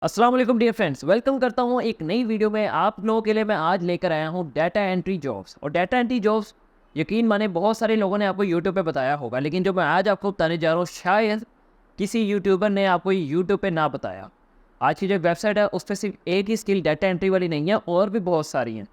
अस्सलाम वालेकुम dear friends, welcome करता हूँ एक नई वीडियो में। आप लोगों के लिए मैं आज लेकर आया हूँ डाटा एंट्री जॉब्स। और डाटा एंट्री जॉब्स यकीन माने बहुत सारे लोगों ने आपको यूट्यूब पे बताया होगा, लेकिन जो मैं आज आपको बताने जा रहा हूँ शायद किसी यूट्यूबर ने आपको यूट्यूब पे ना बताया। आज की जो वेबसाइट है उस पर सिर्फ एक ही स्किल डाटा एंट्री वाली नहीं है, और भी बहुत सारी हैं।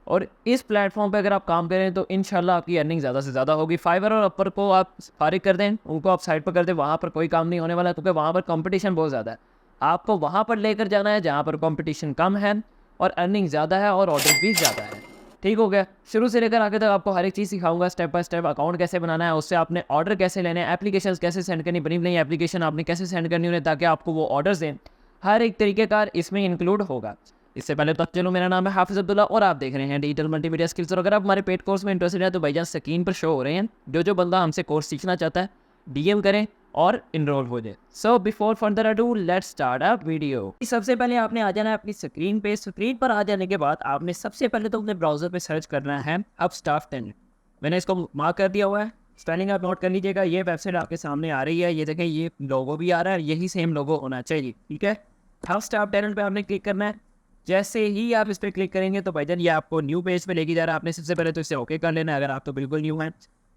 और इस प्लेटफॉर्म पे अगर आप काम करें तो इंशाल्लाह आपकी अर्निंग ज़्यादा से ज़्यादा होगी। फाइवर और अपर को आप फारिग कर दें, उनको आप साइड पर कर दें, वहाँ पर कोई काम नहीं होने वाला, क्योंकि वहाँ पर कंपटीशन बहुत ज़्यादा है। आपको वहाँ पर लेकर जाना है जहाँ पर कंपटीशन कम है और अर्निंग ज़्यादा है और ऑर्डर भी ज़्यादा है। ठीक हो गया। शुरू से लेकर आगे तक आपको हर एक चीज़ सिखाऊंगा, स्टेप बाय स्टेप। अकाउंट कैसे बनाना है, उससे आपने ऑर्डर कैसे लेने हैं, एप्लीकेशंस कैसे सेंड करनी, बनी बनाई एप्लीकेशन आपने कैसे सेंड करनी उन्हें ताकि आपको वो ऑर्डर्स दें, हर एक तरीक़ेकार इसमें इंक्लूड होगा। इससे पहले तो चलो, मेरा नाम है हाफिज़ अब्दुल्ला और आप देख रहे हैं डिजिटल मल्टीमीडिया स्किल्स। और अगर आप हमारे पेड कोर्स में इंटरेस्टेड है तो भाईजान स्क्रीन पर शो हो रहे हैं, जो बंदा हमसे कोर्स सीखना चाहता है डीएम करें और इनरोल हो जाए। So before further ado let's start a video. सबसे पहले आपने आ जाना है अपनी स्क्रीन पे। स्क्रीन पर आ जाने के बाद आपने सबसे पहले तो अपने ब्राउजर पे सर्च करना है अपस्टाफ टेलेंट। मैंने इसको मार्क कर दिया हुआ है, स्पेलिंग आप नोट कर लीजिएगा। ये वेबसाइट आपके सामने आ रही है, ये देखें, ये लोगो भी आ रहा है, यही सेम लोगो होना चाहिए। ठीक है, अपस्टाफ टेलेंट पे आपने क्लिक करना है। जैसे ही आप इस पर क्लिक करेंगे तो भाईजान ये आपको न्यू पेज पे लेके जा रहा है। आपने सबसे पहले तो इसे ओके कर लेना है अगर आप तो बिल्कुल न्यू हैं।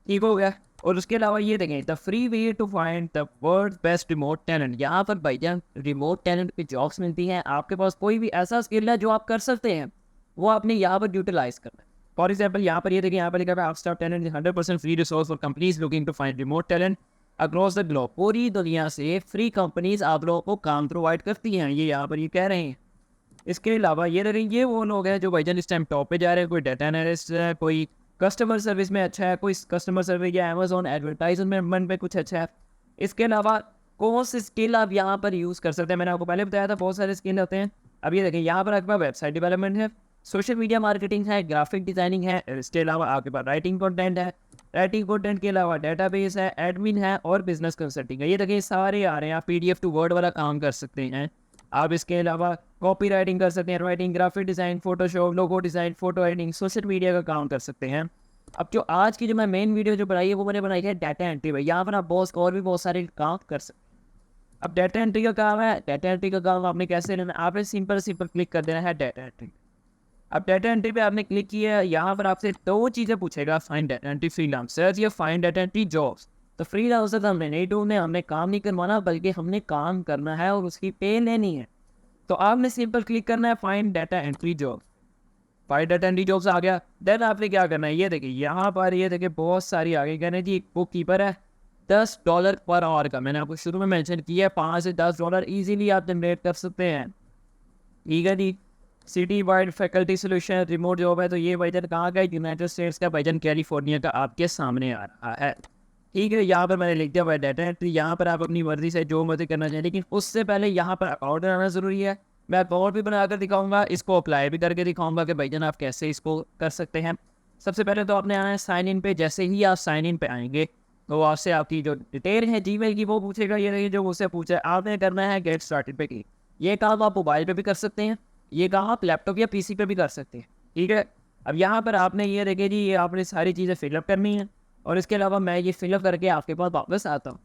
ठीक हो गया। और उसके अलावा ये देखें, the free way to find the world best remote talent. यहाँ पर भाईजान रिमोट टैलेंट की जॉब्स मिलती हैं। आपके पास कोई भी ऐसा स्किल है जो आप कर सकते हैं, वो आपने यहाँ पर यूटिलाइज करना है। फॉर एग्जाम्पल यहाँ पर ये देखें, यहाँ पर लिखा है Upstaff talent 100% free resource for companies looking to find remote talent across the globe. पूरी दुनिया से फ्री कंपनीज आप लोगों को काम प्रोवाइड करती हैं, ये यहाँ पर ये कह रहे हैं। इसके अलावा ये देखें, ये वो लोग हैं जो भाईजान इस टाइम टॉप पे जा रहे हैं। कोई डाटा एनालिस्ट है, कोई कस्टमर सर्विस में अच्छा है, कोई कस्टमर सर्विस या अमेजोन एडवर्टाइजमेंट में कुछ अच्छा है। इसके अलावा कौन सी स्किल आप यहाँ पर यूज़ कर सकते हैं, मैंने आपको पहले बताया था बहुत सारे स्किल होते हैं। अब ये देखें, यहाँ पर आपके पास वेबसाइट डेवलपमेंट है, सोशल मीडिया मार्केटिंग है, ग्राफिक डिज़ाइनिंग है। इसके अलावा आपके पास राइटिंग कंटेंट है। राइटिंग कंटेंट के अलावा डेटाबेस है, एडमिन है और बिजनेस कंसल्टिंग है। ये देखिए सारे आ रहे हैं। आप PDF टू वर्ड वाला काम कर सकते हैं। आप इसके अलावा कॉपी राइटिंग कर सकते हैं, writing, graphic design, Photoshop, logo design, photo editing, social media का काम कर सकते हैं। अब जो आज की जो मैं मेन वीडियो जो बनाई है वो मैंने बनाई है डाटा एंट्री पे। यहाँ पर आप बहुत और भी बहुत सारे काम कर सकते हैं। अब डाटा एंट्री का काम है, डाटा एंट्री का काम आपने कैसे लेना है, आपने सिंपल क्लिक कर देना है डाटा एंट्री। अब डाटा एंट्री पे आपने क्लिक किया, यहाँ पर आपसे दो चीज़ें पूछेगा, फाइंड डाटा एंट्री फ्रीलांसर्स या फाइंड डाटा एंट्री जॉब्स। तो फ्रीलांसर तो हमने नहीं ढूंढने, हमने काम नहीं करवाना, बल्कि हमने काम करना है और उसकी पे लेनी है। तो आपने सिंपल क्लिक करना है find data entry job. Find data entry jobs आ गया। देन आपने क्या करना है, ये देखिए यहाँ पर, ये देखिए बहुत सारी आ गई। कहने जी एक बुक कीपर है $10 पर आवर का, मैंने आपको शुरू में मेंशन किया है। $5 से $10 इजीली आप जनरेट कर सकते हैं। ठीक है जी। City wide faculty solution remote job है। तो ये भाईजान कहाँ का, यूनाइटेड स्टेट्स का, भाईजान कैलिफोर्निया का आपके सामने आ रहा है। ठीक है, यहाँ पर मैंने लिख दिया हुआ डाटा एंट्री। यहाँ पर आप अपनी मर्जी से जो मर्जी करना चाहिए, लेकिन उससे पहले यहाँ पर अकाउंट बनाना ज़रूरी है। मैं अकाउंट भी बनाकर दिखाऊंगा, इसको अप्लाई भी करके दिखाऊंगा कि भाईजान आप कैसे इसको कर सकते हैं। सबसे पहले तो आपने आना है साइन इन पे। जैसे ही आप साइन इन पे आएंगे तो आपसे आपकी जो डिटेल है जीमेल की वो पूछेगा। ये नहीं जो मुझसे पूछा है, आपने करना है गेट स्टार्टेड पे क्लिक। ये काम आप मोबाइल पे भी कर सकते हैं, ये काम आप लैपटॉप या PC पे भी कर सकते हैं। ठीक है। अब यहाँ पर आपने ये देखे जी, ये आपने सारी चीज़ें फिलअप करनी है और इसके अलावा मैं ये फिलअप करके आपके पास वापस आता हूँ।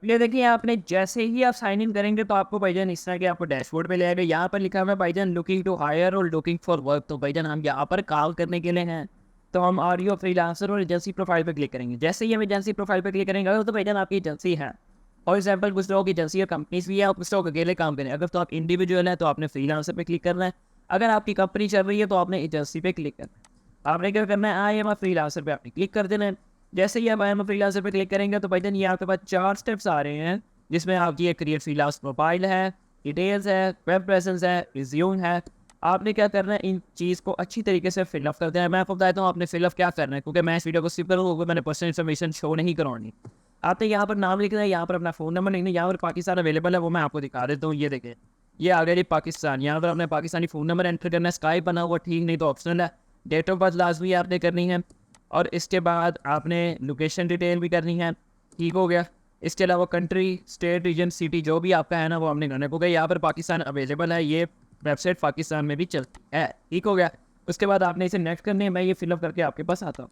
ये देखिए, आपने जैसे ही आप साइन इन करेंगे तो आपको भाईजान इस तरह के आपको डैशबोर्ड पे ले आएगा। यहाँ पर लिखा हुआ है भाईजान लुकिंग टू हायर और लुकिंग फॉर वर्क। तो भाईजान हम यहाँ पर काम करने के लिए हैं, तो हम आर फ्रीलांसर और एजेंसी प्रोफाइल पे क्लिक करेंगे। जैसे ही हम एजेंसी प्रोफाइल पे क्लिक करेंगे तो भाईजान आपकी एजेंसी है। फॉर एग्जाम्पल कुछ लोग एजेंसी या कंपनीज भी है, कुछ लोग अकेले काम करें। अगर तो आप इंडिविजुअल हैं तो आपने फ्रीलांसर पे क्लिक करना है। अगर आपकी कंपनी चल रही है तो आपने एजेंसी पे क्लिक करना है। आपने क्या करना है, आई एम अ फ्रीलांसर पे आपने क्लिक कर देना है। जैसे ही आप आई एम अ फ्रीलांसर पे क्लिक करेंगे तो भाईजान ये आपके पास 4 स्टेप्स आ रहे हैं, जिसमें आपकी एक क्रिएट फ्रीलांस प्रोफाइल है, डिटेल्स है, वेब प्रेजेंस है, रिज्यूम है। आपने क्या करना है, इन चीज़ को अच्छी तरीके से फिलअप कर देना है। मैं आपको बताता हूँ आपने फिलअप क्या करना है, क्योंकि मैं इस वीडियो को स्किप करूँगा, मैंने पर्सनल इन्फॉर्मेशन शो नहीं करवानी। आपने यहाँ पर नाम लिखना है, यहाँ पर अपना फ़ोन नंबर लिखना है। यहाँ पर पाकिस्तान अवेलेबल है, वो मैं आपको दिखा देता हूँ। ये देखें, ये आ गया जी पाकिस्तान। यहाँ पर अपने पाकिस्तानी फ़ोन नंबर एंटर करना है। स्काइप बना हुआ ठीक, नहीं तो ऑप्शनल है। डेट ऑफ बर्थ लाजमी आपने करनी है और इसके बाद आपने लोकेशन डिटेल भी करनी है। ठीक हो गया। इसके अलावा कंट्री, स्टेट, रीजन, सिटी जो भी आपका है ना वो हमने करना है, क्योंकि यहाँ पर पाकिस्तान अवेलेबल है, ये वेबसाइट पाकिस्तान में भी चलती है। ठीक हो गया। उसके बाद आपने इसे नेक्स्ट करने, मैं ये फिलअप करके आपके पास आता हूँ।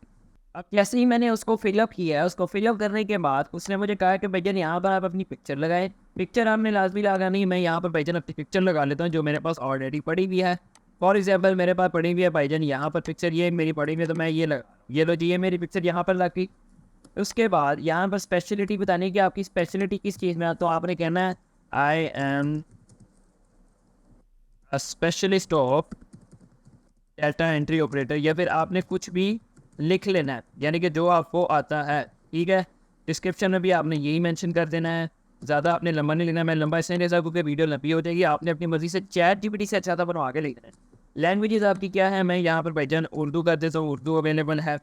अब जैसे ही मैंने उसको फिलअप किया, उसको फिलअप करने के बाद उसने मुझे कहा कि भैया यहाँ पर आप अपनी पिक्चर लगाएं। पिक्चर आपने लाजमी लगानी है। मैं यहाँ पर भाईजान अपनी पिक्चर लगा लेता हूँ जो मेरे पास ऑलरेडी पड़ी हुई है। फॉर एग्जाम्पल मेरे पास पड़ी हुई है भाईजान यहाँ पर पिक्चर, ये मेरी पड़ी हुई है, तो मैं ये लगा, ये लो जी, ये मेरी पिक्चर यहाँ पर लग गई। उसके बाद यहाँ पर स्पेशलिटी बतानी कि आपकी स्पेशलिटी किस चीज़ में है, तो आपने कहना है I am a specialist of data entry operator, या फिर आपने कुछ भी लिख लेना है, यानी कि जो आपको आता है। ठीक है, डिस्क्रिप्शन में भी आपने यही मेंशन कर देना है। ज़्यादा आपने लंबा नहीं लिखना, मैं लंबा इसलिए नहीं सकता क्योंकि वीडियो लंबी हो जाएगी। आपने अपनी मर्जी से चैट जीपीटी से अच्छा था बनवा के लिखना है। लैंग्वेजेस आपकी क्या है, मैं यहाँ पर भाईजान उर्दू कर देता हूँ, उर्दू अवेलेबल है।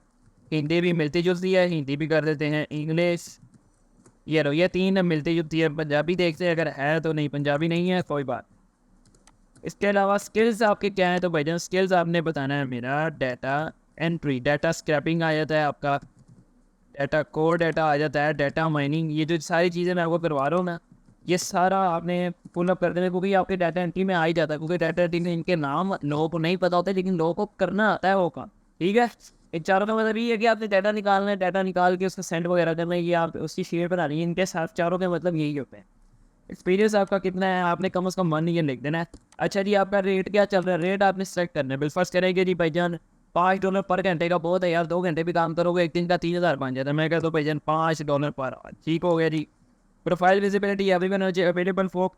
हिंदी भी मिलती जुलती है, हिंदी भी कर देते हैं। इंग्लिश, ये रो, ये तीन मिलती जुलती है। पंजाबी देखते हैं अगर है तो, नहीं पंजाबी नहीं है कोई बात। इसके अलावा स्किल्स आपके क्या है, तो भाईजान स्किल्स आपने बताना है मेरा डाटा एंट्री, डाटा स्क्रैपिंग आ जाता है आपका, डाटा कोर डाटा आ जाता है, डाटा माइनिंग, ये जो सारी चीज़ें मैं आपको करवा रहा हूँ ना, ये सारा आपने पुल अप कर देना, क्योंकि आपके डाटा एंट्री में आ ही जाता है। क्योंकि डाटा एंट्री में इनके नाम लोगों को नहीं पता होते, लेकिन लोगों को करना आता है वो काम। ठीक है, इन चारों का मतलब ये है कि आपने डाटा निकालना है, डाटा निकाल के उसका सेंड वगैरह करना है, ये आप उसकी शेयर बनानी है। इनके साथ चारों के मतलब यही होते हैं। एक्सपीरियंस आपका कितना है, आपने कम से कम 1 ईयर लिख देना है। अच्छा जी, आपका रेट क्या चल रहा है, रेट आपने सेलेक्ट करना है। बिल फर्स्ट करेंगे जी भाईजान $5 पर घंटे का बहुत है यार, 2 घंटे भी काम करोगे एक दिन का 3000 बन जाता है। मैं कहता हूँ भाईजान $5 पर आवर, ठीक हो गया जी। Profile visibility everyone available for,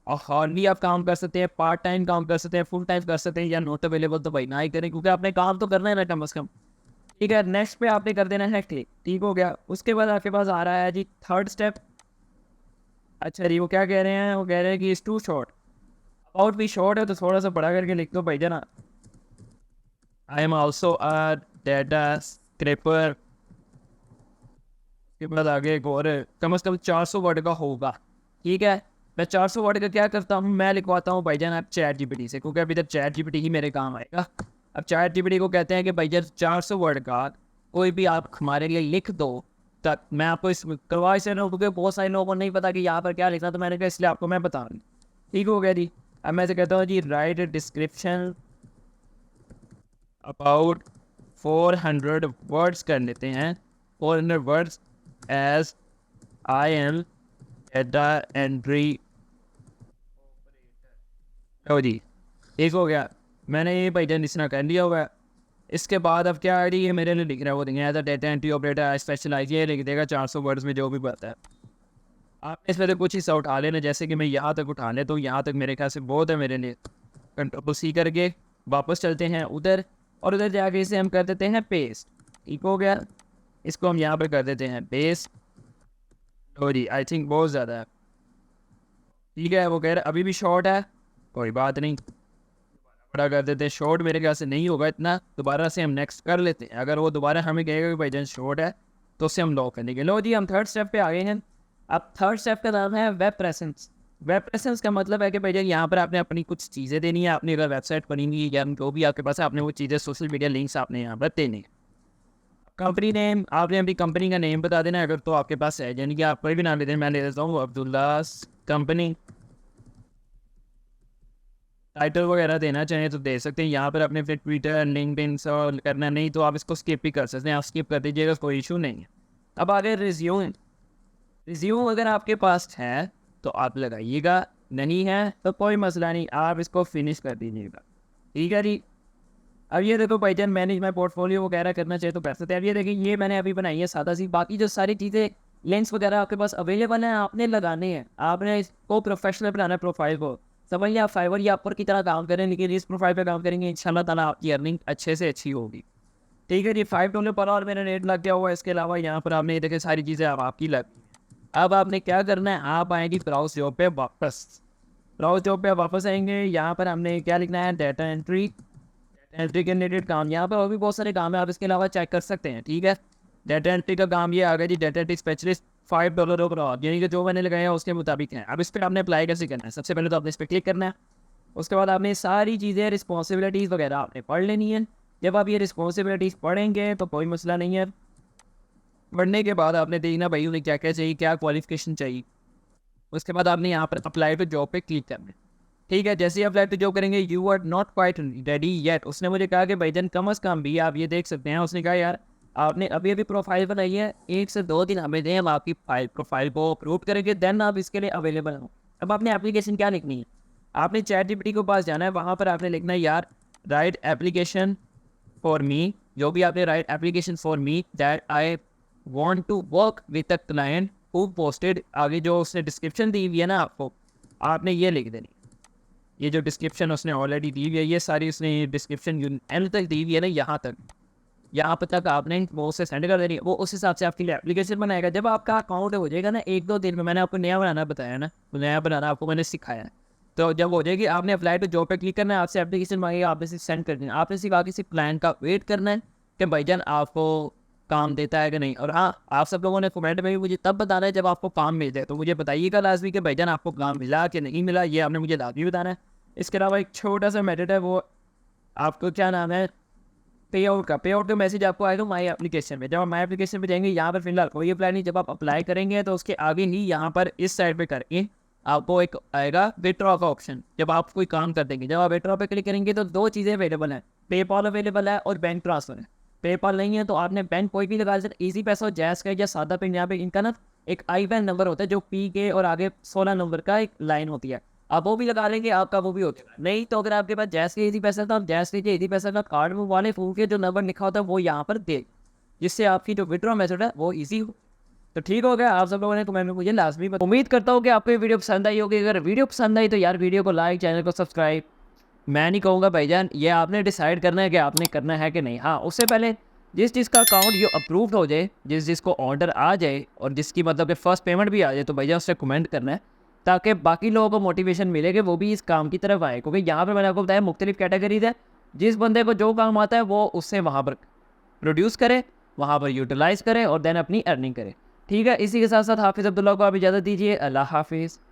और हार्डली आप काम कर सकते हैं, पार्ट टाइम काम कर सकते हैं, फुल टाइम कर सकते हैं, या नॉट अवेलेबल तो भाई ना ही करें, क्योंकि आपने काम तो करना है ना कम से कम। ठीक है, नेक्स्ट पे आपने कर देना है क्लिक, ठीक हो गया। उसके बाद आपके पास आ रहा है जी थर्ड स्टेप। अच्छा जी, वो क्या कह रहे हैं, वो कह रहे हैं कि इस टू शॉर्ट, अबाउट भी शॉर्ट है तो थोड़ा सा बड़ा करके लिख दो भाईजान। I am also a data scraper. के बाद आगे एक और कम से कम 400 वर्ड का होगा। ठीक है, मैं 400 वर्ड का क्या करता हूँ, मैं लिखवाता हूँ भाईजान आप चैट जीपीटी से, क्योंकि अभी तक चैट जीपीटी ही मेरे काम आएगा। अब चैट जीपीटी को कहते हैं कि भाईजान 400 वर्ड का कोई भी आप हमारे लिए लिख दो, तक मैं आपको इस करवा इसे रहा हूँ, क्योंकि बहुत सारे लोगों को नहीं पता कि यहाँ पर क्या लिखना, तो मैंने कहा इसलिए आपको मैं बता रहा हूँ। ठीक हो गया जी। अब मैं से कहता हूँ जी राइट डिस्क्रिप्शन अबाउट 400 वर्ड्स कर लेते हैं, 400 words as I am data entry. ओ जी, ठीक हो गया। मैंने ये भाईजान इतना कर लिया हुआ है। इसके बाद अब क्या आईडी ये मेरे लिए लिख रहा है, वो देंगे as a data entry operator specialize, ये लिख देगा 400 वर्ड्स में जो भी बात है। आपने इसमें से कुछ हिस्सा उठा लेना, जैसे कि मैं यहाँ तक उठा ले, तो यहाँ तक मेरे ख्याल से बहुत है मेरे लिए। कंट्रोल सी करके वापस चलते हैं उधर, और उधर जाके इसे हम कर देते हैं पेस्ट। ठीक हो गया, इसको हम यहाँ पर कर देते हैं पेस्ट। तो जी आई थिंक बहुत ज़्यादा है। ठीक है, वो कह रहा है अभी भी शॉर्ट है, कोई बात नहीं, बड़ा कर देते हैं। शॉर्ट मेरे ख्याल से नहीं होगा इतना, दोबारा से हम नेक्स्ट कर लेते हैं। अगर वो दोबारा हमें कहेगा कि भाईजान शॉर्ट है, तो उससे हम लॉक कर देंगे। लो जी, हम थर्ड स्टेप पे आ गए हैं। अब थर्ड स्टेप का नाम है वेब प्रेजेंस। वेब प्रेजेंस का मतलब है कि भाईजान यहाँ पर आपने अपनी कुछ चीज़ें देनी है। आपने अगर वेबसाइट बनी हुई है या जो भी आपके पास है, आपने वो चीज़ें सोशल मीडिया लिंक्स आपने यहाँ पर देनी है। कंपनी नेम आपने अपनी कंपनी का नेम बता देना है, अगर तो आपके पास है, यानी कि आप कोई भी नाम लेते हैं। मैं ले देता हूँ अब्दुल्ला कंपनी। टाइटल वगैरह देना चाहें तो दे सकते हैं। यहाँ पर अपने फिर ट्विटर लिंक्डइन सब करना, नहीं तो आप इसको स्किप भी कर सकते हैं, आप स्किप कर दीजिएगा, कोई इशू नहीं है। अब आगे रिज्यूम। रिज्यूम अगर आपके पास है तो आप लगाइएगा, नहीं है तो कोई मसला नहीं, आप इसको फिनिश कर दीजिएगा। ठीक है जी। अब ये देखो भाईजान मैनेज माई पोर्टफोलियो वगैरह करना चाहिए तो कर सकते हैं। अब ये देखिए ये मैंने अभी बनाई है सादा सी, बाकी जो सारी चीज़ें लिंक्स वगैरह आपके पास अवेलेबल हैं, आपने लगाने हैं, आपने इसको प्रोफेशनल बनाना है प्रोफाइल को। समझ लिया, आप फाइवर या अपर की तरह काम करें, लेकिन इस प्रोफाइल पे काम करेंगे इंशाल्लाह ताला आपकी अर्निंग अच्छे से अच्छी होगी। ठीक है जी, $5 पर आवर मेरा रेट लग गया हुआ है। इसके अलावा यहाँ पर आपने ये देखे सारी चीज़ें आपकी लग। अब आपने क्या करना है, आप आएंगे ब्राउज जॉब पे वापस। ब्राउज जॉब पे वापस आएंगे, यहाँ पर हमने क्या लिखना है, डाटा एंट्री। एंट्री के रिलेटेड काम, यहाँ पर और भी बहुत सारे काम है, आप इसके अलावा चेक कर सकते हैं। ठीक है, डाटा एंट्री का काम ये आ गया जी, data entry specialist $5 per hour, यानी कि जो मैंने लगाया है उसके मुताबिक है। अब इस पर आपने अप्लाई कैसे करना है, सबसे पहले तो आपने इस पर क्लिक करना है। उसके बाद आपने सारी चीज़ें रिस्पॉन्सिबिलिटीज़ वगैरह आपने पढ़ लेनी है। जब आप ये रिस्पॉन्सिबिलिटीज़ पढ़ेंगे तो कोई मसला नहीं है। पढ़ने के बाद आपने देखना भाई उन्हें क्या क्या चाहिए, क्या क्वालिफिकेशन चाहिए। उसके बाद आपने यहाँ पर अप्लाई टू जॉब पे क्लिक करना है। ठीक है, जैसे ही अप्लाई टू जॉब करेंगे, you are not quite ready yet. उसने मुझे कहा कि भाईजान कम अज़ कम भी आप ये देख सकते हैं, उसने कहा यार आपने अभी अभी प्रोफाइल बनाई है, 1 से 2 दिन हमें दें, हम आपकी प्रोफाइल को अप्रूव करेंगे, देन आप इसके लिए अवेलेबल हो। अब आपने एप्लीकेशन क्या लिखनी है, आपने चैट जीपीटी के पास जाना है, वहाँ पर आपने लिखना है यार राइट एप्लीकेशन फॉर मी, जो भी आपने write application for me that I want to work with a client who posted, आगे जो उसने डिस्क्रिप्शन दी हुई है ना आपको, आपने ये लिख देनी। ये जो डिस्क्रिप्शन उसने ऑलरेडी दी हुई है, ये सारी उसने डिस्क्रिप्शन एंड तक दी हुई है ना, यहाँ पर तक आपने वो उसे सेंड कर देनी है, वो उस हिसाब से आपके लिए एप्लीकेशन बनाएगा। जब आपका अकाउंट हो जाएगा ना 1-2 दिन में, मैंने आपको नया बनाना बताया ना, नया बनाना आपको मैंने सिखाया है, तो जब हो जाएगी आपने अप्लाई टू जॉब पे क्लिक करना है, आपसे एप्लीकेशन मांगेगा, आपने से सेंड कर देना, आपने सिर्फ किसी क्लाइंट का वेट करना है कि भाईजान आपको काम देता है कि नहीं। और हाँ, आप सब लोगों ने कमेंट में भी मुझे तब बताना है जब आपको काम मिल जाए, तो मुझे बताइएगा लाजमी कि भाईजान आपको काम मिला कि नहीं मिला, ये आपने मुझे लाजमी बताना है। इसके अलावा एक छोटा सा मेथड है, वो आपको क्या नाम है, पे आउट का मैसेज आपको आएगा माई एप्लीकेशन में। जब आप माई एप्लीकेशन पे जाएंगे, यहाँ पर फिलहाल कोई अप्लाई नहीं, जब आप अप्लाई करेंगे तो उसके आगे ही यहाँ पर इस साइड पे करके आपको एक आएगा विड्रॉ का ऑप्शन। जब आप कोई काम कर देंगे, जब आप विड्रॉ पे क्लिक करेंगे तो 2 चीज़ें अवेलेबल हैं, पेपॉल अवेलेबल है और बैंक ट्रांसफर है। पेपॉल नहीं है तो आपने बैंक कोई भी लगा सकते, ईजी पैसा हो, जैस का या सादा पे, यहाँ पे इनका ना एक आई बैन नंबर होता है जो पी के और आगे 16 नंबर का एक लाइन होती है, आप वो भी लगा लेंगे, आपका वो भी हो जाएगा। नहीं तो अगर आपके पास जैस के इजी पैसा था, आप जैस लीजिए, इजी पैसा का कार्ड में वाले फोन के जो नंबर लिखा होता है वो यहाँ पर दे, जिससे आपकी जो विड्रॉ मेथड है वो इजी हो। तो ठीक हो गया, आप सब लोगों ने कमेंट में मुझे लाजमी उम्मीद करता हूँ कि आपको ये वीडियो पसंद आई होगी। अगर वीडियो पसंद आई तो यार वीडियो को लाइक, चैनल को सब्सक्राइब। मैं नहीं कहूँगा भाईजान, ये आपने डिसाइड करना है कि आपने करना है कि नहीं। हाँ, उससे पहले जिस जिसका अकाउंट ये अप्रूव्ड हो जाए, जिसको ऑर्डर आ जाए और जिसकी मतलब कि फर्स्ट पेमेंट भी आ जाए, तो भैया उससे कमेंट करना है, ताकि बाकी लोगों को मोटिवेशन मिले कि वो भी इस काम की तरफ आए। क्योंकि यहाँ पे मैंने आपको बताया मुख्तलिफ कैटेगरीज है, जिस बंदे को जो काम आता है वो उससे वहाँ पर प्रोड्यूस करे, वहाँ पर यूटिलाइज़ करे और देन अपनी अर्निंग करे। ठीक है, इसी के साथ साथ हाफिज़ अब्दुल्ला को आप इजाज़त दीजिए। अल्लाह हाफिज़।